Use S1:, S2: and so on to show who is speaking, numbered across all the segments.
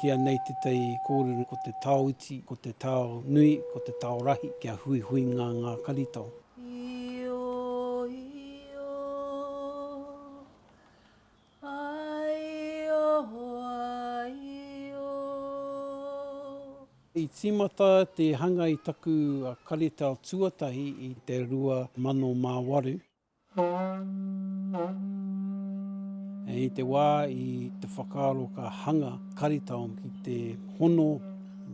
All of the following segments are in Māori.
S1: kia nei te tei kōrero ko te Tauaiti, ko te tau nui, ko te tau rahi, kia hui ngā karitau. I tīmata te hanga i taku karitau tuatahi i te 2008. I te wā i te whakaaro ka hanga karitau ki te hono,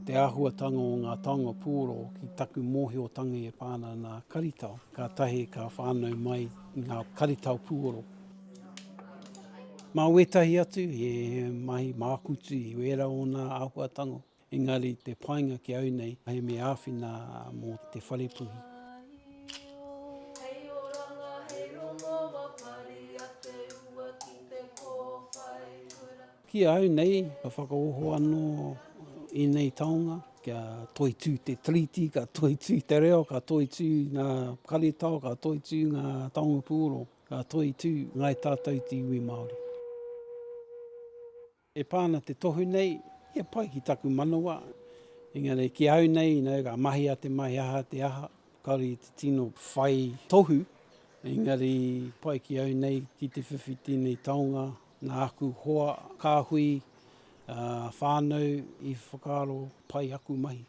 S1: te āhuatanga o ngā taonga puhoro ki taku mōhiotanga e pāna nā karitau. Ka tahi ka whānau mai ngā karitau puhoro. Mā wetahi atu, he mahi mākutu i wera o nā āhuatanga. Engari te painga ki au nei, he me āwhina mō te wharepuhi. Ki au nei, ka whakaoho anō i nei taonga, kia toitū te triti, ka toitū te reo, ka toitū ngā karitau, ka toitū ngā taonga puhoro, ka toitū ngai tātou te iwi Māori. E pāna te tohu nei, ia pai ki taku manawa. Engari ki au nei, ka mahi a te mahi aha te aha, kauri te tino whai tohu. Engari pai ki au nei ki te whiwhiti nei taonga, nā aku hoa, kāhui, whānau i whakaaro pai aku mahi.